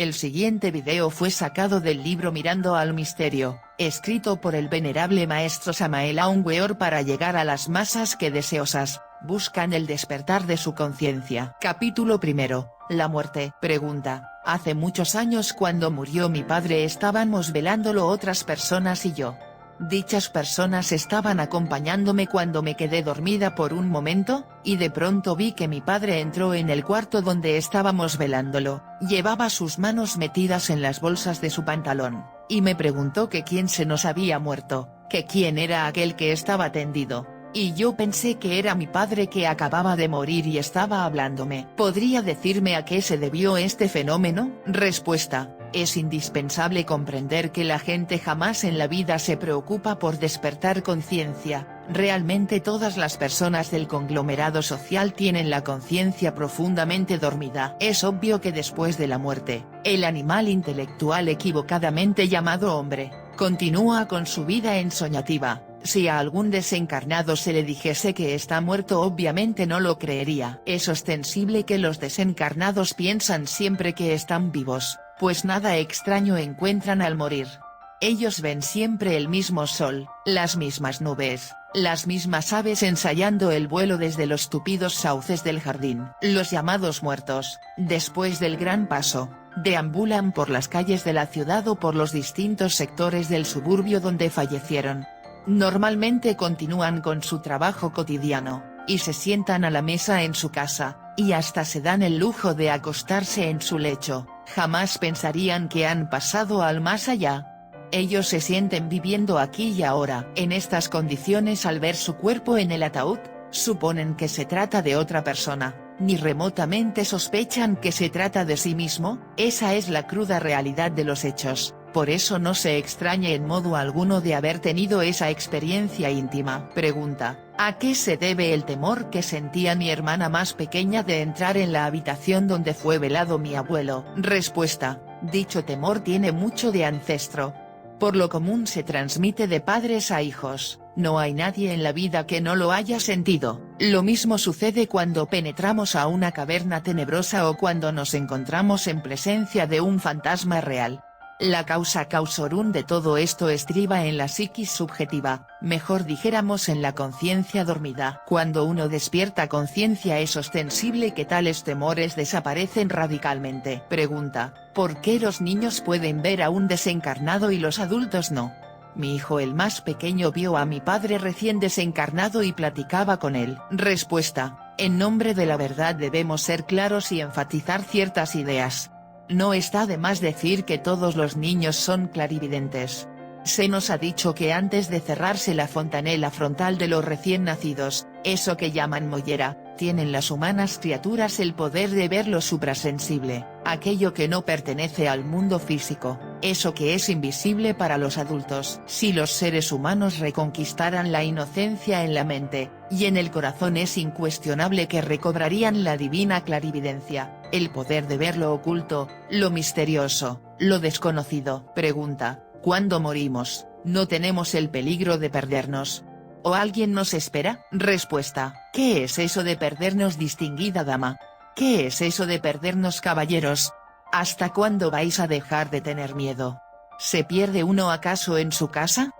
El siguiente video fue sacado del libro Mirando al Misterio, escrito por el venerable maestro Samael Aun Weor para llegar a las masas que deseosas buscan el despertar de su conciencia. Capítulo primero, la muerte. Pregunta: hace muchos años cuando murió mi padre estábamos velándolo otras personas y yo. Dichas personas estaban acompañándome cuando me quedé dormida por un momento, y de pronto vi que mi padre entró en el cuarto donde estábamos velándolo, llevaba sus manos metidas en las bolsas de su pantalón, y me preguntó que quién se nos había muerto, que quién era aquel que estaba tendido, y yo pensé que era mi padre que acababa de morir y estaba hablándome. ¿Podría decirme a qué se debió este fenómeno? Respuesta: es indispensable comprender que la gente jamás en la vida se preocupa por despertar conciencia. Realmente todas las personas del conglomerado social tienen la conciencia profundamente dormida. Es obvio que después de la muerte, el animal intelectual equivocadamente llamado hombre, continúa con su vida ensoñativa. Si a algún desencarnado se le dijese que está muerto obviamente no lo creería. Es ostensible que los desencarnados piensan siempre que están vivos, pues nada extraño encuentran al morir. Ellos ven siempre el mismo sol, las mismas nubes, las mismas aves ensayando el vuelo desde los tupidos sauces del jardín. Los llamados muertos, después del gran paso, deambulan por las calles de la ciudad o por los distintos sectores del suburbio donde fallecieron. Normalmente continúan con su trabajo cotidiano, y se sientan a la mesa en su casa, y hasta se dan el lujo de acostarse en su lecho. Jamás pensarían que han pasado al más allá. Ellos se sienten viviendo aquí y ahora. En estas condiciones, al ver su cuerpo en el ataúd, suponen que se trata de otra persona, ni remotamente sospechan que se trata de sí mismo. Esa es la cruda realidad de los hechos. Por eso no se extrañe en modo alguno de haber tenido esa experiencia íntima. Pregunta: ¿a qué se debe el temor que sentía mi hermana más pequeña de entrar en la habitación donde fue velado mi abuelo? Respuesta: dicho temor tiene mucho de ancestro. Por lo común se transmite de padres a hijos. No hay nadie en la vida que no lo haya sentido. Lo mismo sucede cuando penetramos a una caverna tenebrosa o cuando nos encontramos en presencia de un fantasma real. La causa causorum de todo esto estriba en la psiquis subjetiva, mejor dijéramos en la conciencia dormida. Cuando uno despierta conciencia es ostensible que tales temores desaparecen radicalmente. Pregunta: ¿por qué los niños pueden ver a un desencarnado y los adultos no? Mi hijo el más pequeño vio a mi padre recién desencarnado y platicaba con él. Respuesta: en nombre de la verdad debemos ser claros y enfatizar ciertas ideas. No está de más decir que todos los niños son clarividentes. Se nos ha dicho que antes de cerrarse la fontanela frontal de los recién nacidos, eso que llaman mollera, tienen las humanas criaturas el poder de ver lo suprasensible, aquello que no pertenece al mundo físico, eso que es invisible para los adultos. Si los seres humanos reconquistaran la inocencia en la mente y en el corazón, es incuestionable que recobrarían la divina clarividencia, el poder de ver lo oculto, lo misterioso, lo desconocido. Pregunta: ¿cuándo morimos, no tenemos el peligro de perdernos? ¿O alguien nos espera? Respuesta: ¿qué es eso de perdernos, distinguida dama? ¿Qué es eso de perdernos, caballeros? ¿Hasta cuándo vais a dejar de tener miedo? ¿Se pierde uno acaso en su casa?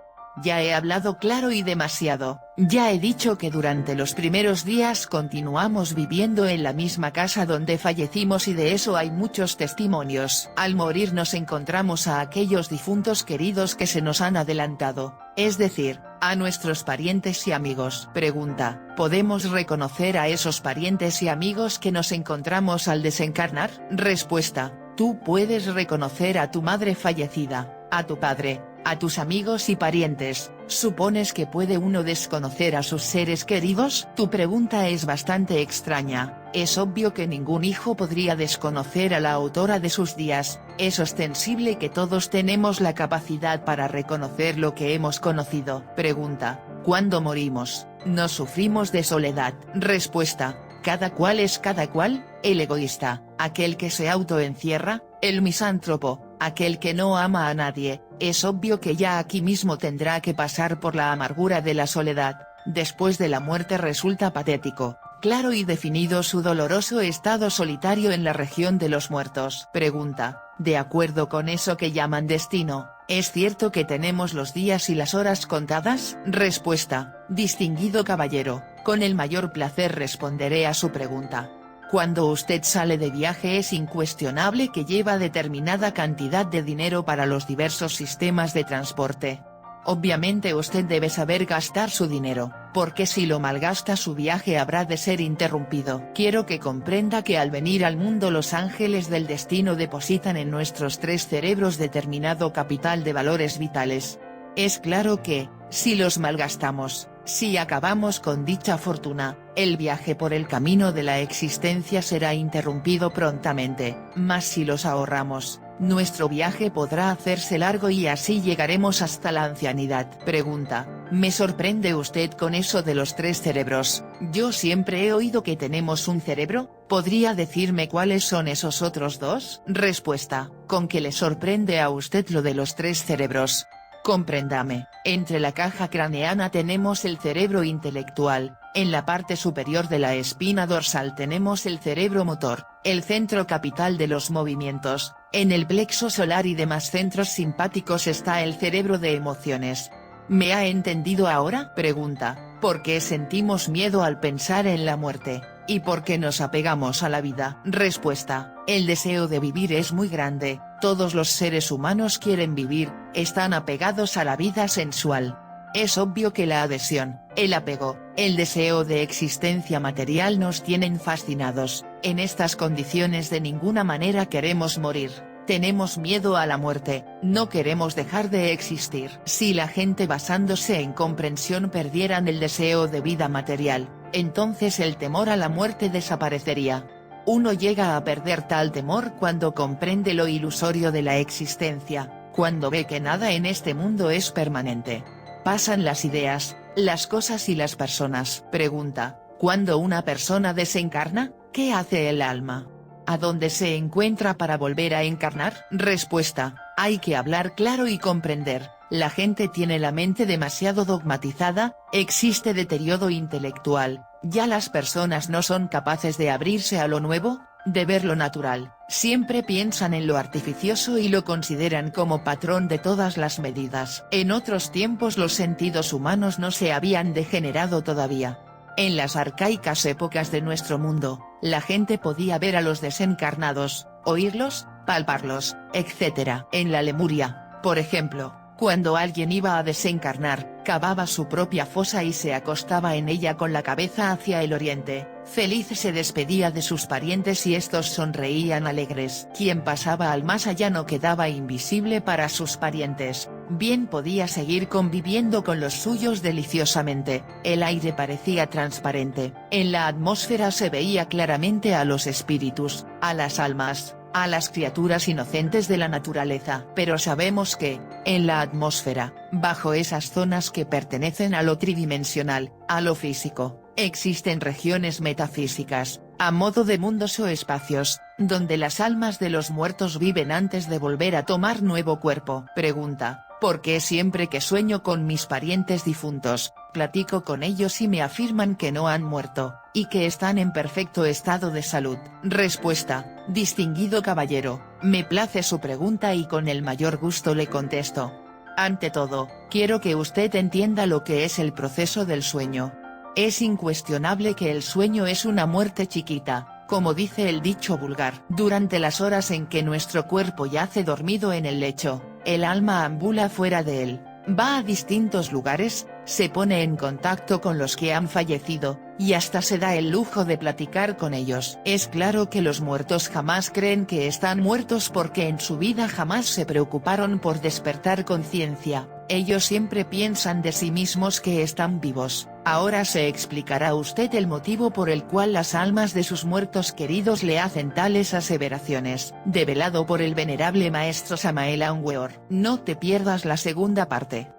Ya he hablado claro y demasiado. Ya he dicho que durante los primeros días continuamos viviendo en la misma casa donde fallecimos, y de eso hay muchos testimonios. Al morir nos encontramos a aquellos difuntos queridos que se nos han adelantado, es decir, a nuestros parientes y amigos. Pregunta: ¿podemos reconocer a esos parientes y amigos que nos encontramos al desencarnar? Respuesta: tú puedes reconocer a tu madre fallecida, a tu padre, a tus amigos y parientes. ¿Supones que puede uno desconocer a sus seres queridos? Tu pregunta es bastante extraña. Es obvio que ningún hijo podría desconocer a la autora de sus días. Es ostensible que todos tenemos la capacidad para reconocer lo que hemos conocido. Pregunta: ¿cuándo morimos, no sufrimos de soledad? Respuesta: cada cual es cada cual, el egoísta, aquel que se autoencierra, el misántropo, aquel que no ama a nadie. Es obvio que ya aquí mismo tendrá que pasar por la amargura de la soledad. Después de la muerte resulta patético, claro y definido su doloroso estado solitario en la región de los muertos. Pregunta, de acuerdo con eso que llaman destino, ¿es cierto que tenemos los días y las horas contadas? Respuesta, distinguido caballero, con el mayor placer responderé a su pregunta. Cuando usted sale de viaje es incuestionable que lleva determinada cantidad de dinero para los diversos sistemas de transporte. Obviamente usted debe saber gastar su dinero, porque si lo malgasta su viaje habrá de ser interrumpido. Quiero que comprenda que al venir al mundo los ángeles del destino depositan en nuestros 3 cerebros determinado capital de valores vitales. Es claro que, si los malgastamos, si acabamos con dicha fortuna, el viaje por el camino de la existencia será interrumpido prontamente, mas si los ahorramos, nuestro viaje podrá hacerse largo y así llegaremos hasta la ancianidad. Pregunta, ¿me sorprende usted con eso de los 3 cerebros? Yo siempre he oído que tenemos un cerebro, ¿podría decirme cuáles son esos otros 2? Respuesta, ¿con qué le sorprende a usted lo de los 3 cerebros? Compréndame, entre la caja craneana tenemos el cerebro intelectual, en la parte superior de la espina dorsal tenemos el cerebro motor, el centro capital de los movimientos, en el plexo solar y demás centros simpáticos está el cerebro de emociones. ¿Me ha entendido ahora? Pregunta, ¿por qué sentimos miedo al pensar en la muerte, y por qué nos apegamos a la vida? Respuesta, el deseo de vivir es muy grande. Todos los seres humanos quieren vivir, están apegados a la vida sensual. Es obvio que la adhesión, el apego, el deseo de existencia material nos tienen fascinados. En estas condiciones de ninguna manera queremos morir, tenemos miedo a la muerte, no queremos dejar de existir. Si la gente basándose en comprensión perdieran el deseo de vida material, entonces el temor a la muerte desaparecería. Uno llega a perder tal temor cuando comprende lo ilusorio de la existencia, cuando ve que nada en este mundo es permanente. Pasan las ideas, las cosas y las personas. Pregunta, ¿cuándo una persona desencarna, qué hace el alma? ¿A dónde se encuentra para volver a encarnar? Respuesta, hay que hablar claro y comprender. La gente tiene la mente demasiado dogmatizada, existe deterioro intelectual, ya las personas no son capaces de abrirse a lo nuevo, de ver lo natural, siempre piensan en lo artificioso y lo consideran como patrón de todas las medidas. En otros tiempos los sentidos humanos no se habían degenerado todavía. En las arcaicas épocas de nuestro mundo, la gente podía ver a los desencarnados, oírlos, palparlos, etc. En la Lemuria, por ejemplo, cuando alguien iba a desencarnar, cavaba su propia fosa y se acostaba en ella con la cabeza hacia el oriente, feliz se despedía de sus parientes y estos sonreían alegres. Quien pasaba al más allá no quedaba invisible para sus parientes, bien podía seguir conviviendo con los suyos deliciosamente, el aire parecía transparente, en la atmósfera se veía claramente a los espíritus, a las almas, a las criaturas inocentes de la naturaleza. Pero sabemos que, en la atmósfera, bajo esas zonas que pertenecen a lo tridimensional, a lo físico, existen regiones metafísicas, a modo de mundos o espacios, donde las almas de los muertos viven antes de volver a tomar nuevo cuerpo. Pregunta, ¿por qué siempre que sueño con mis parientes difuntos, platico con ellos y me afirman que no han muerto, y que están en perfecto estado de salud? Respuesta, distinguido caballero, me place su pregunta y con el mayor gusto le contesto. Ante todo, quiero que usted entienda lo que es el proceso del sueño. Es incuestionable que el sueño es una muerte chiquita, como dice el dicho vulgar. Durante las horas en que nuestro cuerpo yace dormido en el lecho, el alma ambula fuera de él, va a distintos lugares, se pone en contacto con los que han fallecido, y hasta se da el lujo de platicar con ellos. Es claro que los muertos jamás creen que están muertos porque en su vida jamás se preocuparon por despertar conciencia, ellos siempre piensan de sí mismos que están vivos. Ahora se explicará usted el motivo por el cual las almas de sus muertos queridos le hacen tales aseveraciones, develado por el venerable maestro Samael Aun Weor. No te pierdas la segunda parte.